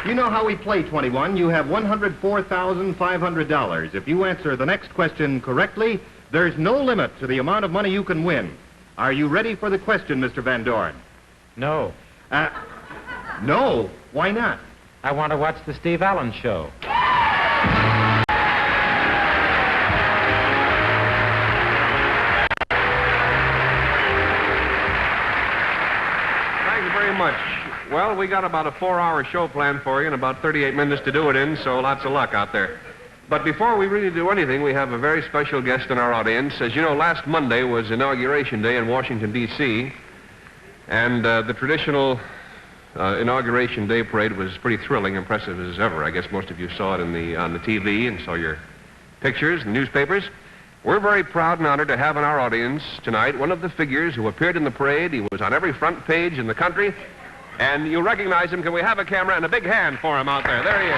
You know how we play 21. You have $104,500. If you answer the next question correctly, there's no limit to the amount of money you can win. Are you ready for the question, Mr. Van Doren? No. No? Why not? I want to watch the Steve Allen Show. Thank you very much. Well, we got about a 4-hour show planned for you and about 38 minutes to do it in, so lots of luck out there. But before we really do anything, we have a very special guest in our audience. As you know, last Monday was Inauguration Day in Washington, D.C., and the traditional Inauguration Day parade was pretty thrilling, impressive as ever. I guess most of you saw it on the TV and saw your pictures in the newspapers. We're very proud and honored to have in our audience tonight one of the figures who appeared in the parade. He was on every front page in the country, and you recognize him. Can we have a camera and a big hand for him out there? There he is.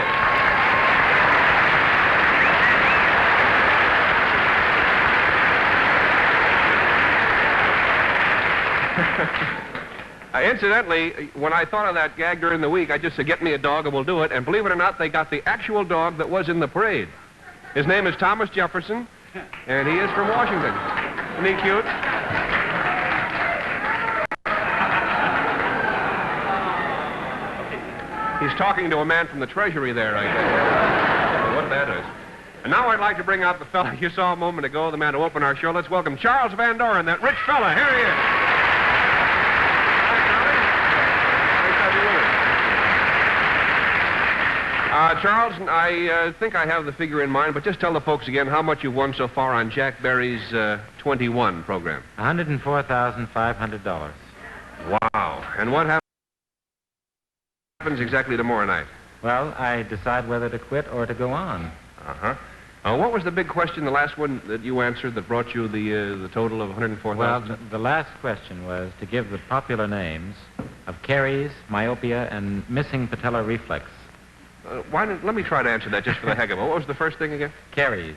Incidentally, when I thought of that gag during the week, I just said, get me a dog and we'll do it. And believe it or not, they got the actual dog that was in the parade. His name is Thomas Jefferson, and he is from Washington. Isn't he cute? He's talking to a man from the Treasury there, I guess. What that is. And now I'd like to bring out the fella you saw a moment ago, the man who opened our show. Let's welcome Charles Van Doren, that rich fella. Here he is. Charles, I think I have the figure in mind, but just tell the folks again how much you've won so far on Jack Barry's 21 program. $104,500. Wow. And what happens exactly tomorrow night? Well, I decide whether to quit or to go on. Uh-huh. What was the big question, the last one that you answered that brought you the total of $104,000? Well, the last question was to give the popular names of caries, myopia, and missing patellar reflex. Let me try to answer that just for the heck of it. What was the first thing again? Caries.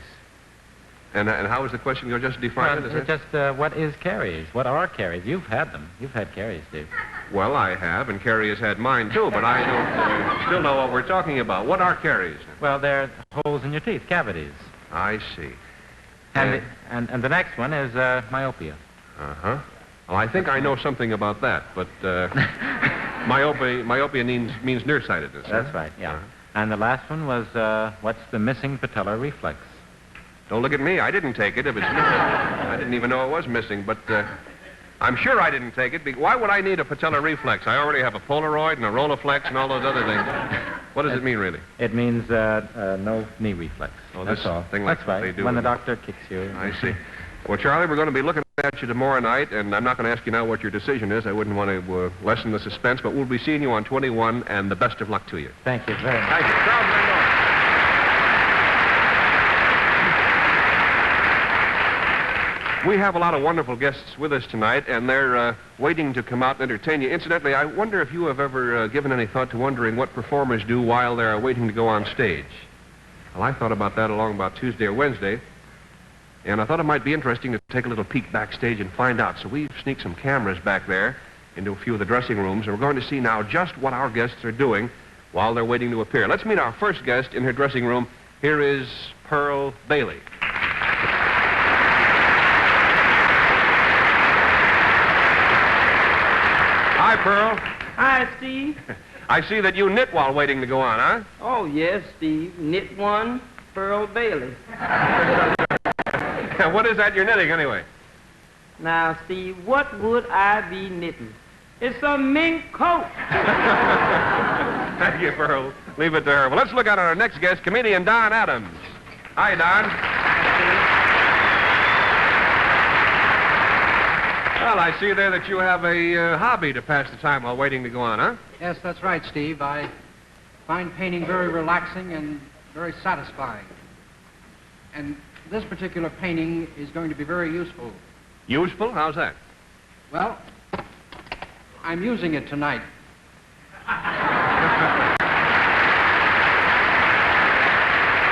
And how was the question? You'll just define it? Just what is caries? What are caries? You've had them. You've had caries, Steve. Well, I have, and Carrie has had mine too, but I don't still know what we're talking about. What are caries? Well, they're holes in your teeth, cavities. I see. And the next one is myopia. Uh-huh. Well, I think I know something about that, but myopia means nearsightedness. That's right, yeah. Uh-huh. And the last one was, what's the missing patellar reflex? Don't look at me. I didn't take it. If it's missing, I didn't even know it was missing, but I'm sure I didn't take it. Why would I need a patellar reflex? I already have a Polaroid and a Rolleiflex and all those other things. What does it mean, really? It means no knee reflex. Oh, that's all. Thing like that's right. They do when the doctor kicks you. I see. Well, Charlie, we're going to be looking at you tomorrow night, and I'm not going to ask you now what your decision is. I wouldn't want to lessen the suspense, but we'll be seeing you on 21, and the best of luck to you. Thank you very much. Thank you. Charles Van Doren. We have a lot of wonderful guests with us tonight, and they're waiting to come out and entertain you. Incidentally, I wonder if you have ever given any thought to wondering what performers do while they're waiting to go on stage. Well, I thought about that along about Tuesday or Wednesday, and I thought it might be interesting to take a little peek backstage and find out. So we've sneaked some cameras back there into a few of the dressing rooms, and we're going to see now just what our guests are doing while they're waiting to appear. Let's meet our first guest in her dressing room. Here is Pearl Bailey. Hi, Pearl. Hi, Steve. I see that you knit while waiting to go on, huh? Oh, yes, Steve. Knit one, Pearl Bailey. What is that you're knitting, anyway? Now, Steve, what would I be knitting? It's a mink coat. Thank you, Pearl. Leave it to her. Well, let's look at our next guest, comedian Don Adams. Hi, Don. Well, I see there that you have a hobby to pass the time while waiting to go on, huh? Yes, that's right, Steve. I find painting very relaxing and very satisfying. And this particular painting is going to be very useful. Useful? How's that? Well, I'm using it tonight.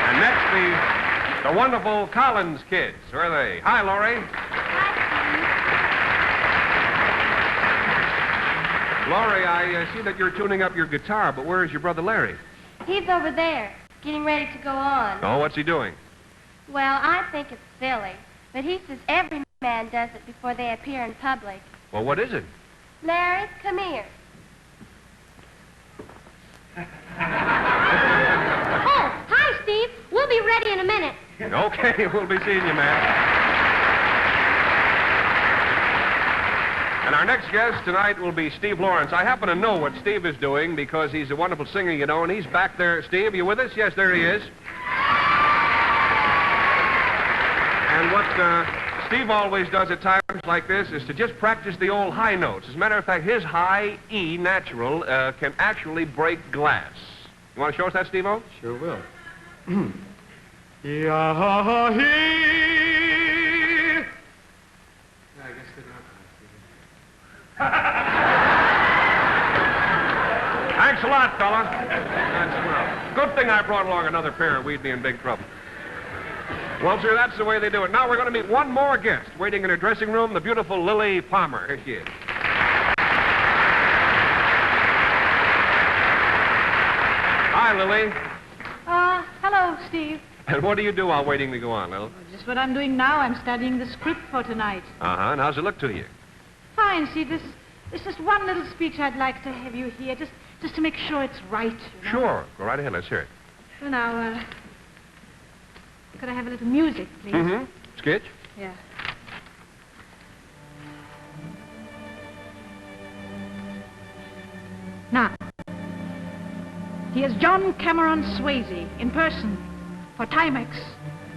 And next, the wonderful Collins kids. Who are they? Hi, Laurie. Laurie, I see that you're tuning up your guitar, but where is your brother Larry? He's over there, getting ready to go on. Oh, what's he doing? Well, I think it's silly, but he says every man does it before they appear in public. Well, what is it? Larry, come here. Oh, hi, Steve. We'll be ready in a minute. Okay, we'll be seeing you, man. And our next guest tonight will be Steve Lawrence. I happen to know what Steve is doing because he's a wonderful singer, you know, and he's back there. Steve, you with us? Yes, there he is. And what Steve always does at times like this is to just practice the old high notes. As a matter of fact, his high E natural can actually break glass. You want to show us that, Steve-O? Sure will. Thanks a lot, fella. That's swell. Good thing I brought along another pair, or we'd be in big trouble. Well, sir, that's the way they do it. Now we're going to meet one more guest waiting in her dressing room, the beautiful Lilli Palmer. Here she is. Hi, Lilli. Hello, Steve. And what do you do while waiting to go on, Lil? Just what I'm doing now. I'm studying the script for tonight. Uh-huh. And how's it look to you? Fine, Steve. There's just one little speech I'd like to have you hear, just to make sure it's right. You know? Sure. Go right ahead. Let's hear it. Well, now, could I have a little music, please? Mm-hmm. Skitch? Yeah. Now, here's John Cameron Swayze in person for Timex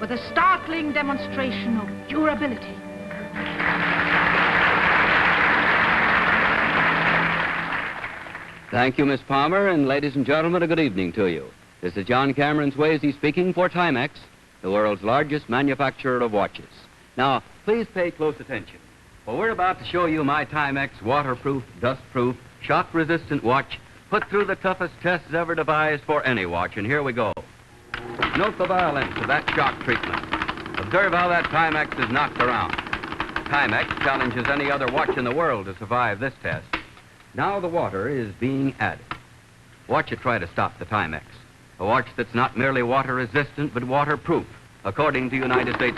with a startling demonstration of durability. Thank you, Miss Palmer, and ladies and gentlemen, a good evening to you. This is John Cameron Swayze speaking for Timex, the world's largest manufacturer of watches. Now, please pay close attention, for we're about to show you my Timex waterproof, dust-proof, shock-resistant watch put through the toughest tests ever devised for any watch, and here we go. Note the violence of that shock treatment. Observe how that Timex is knocked around. Timex challenges any other watch in the world to survive this test. Now the water is being added. Watch it try to stop the Timex. A watch that's not merely water-resistant, but waterproof, according to United States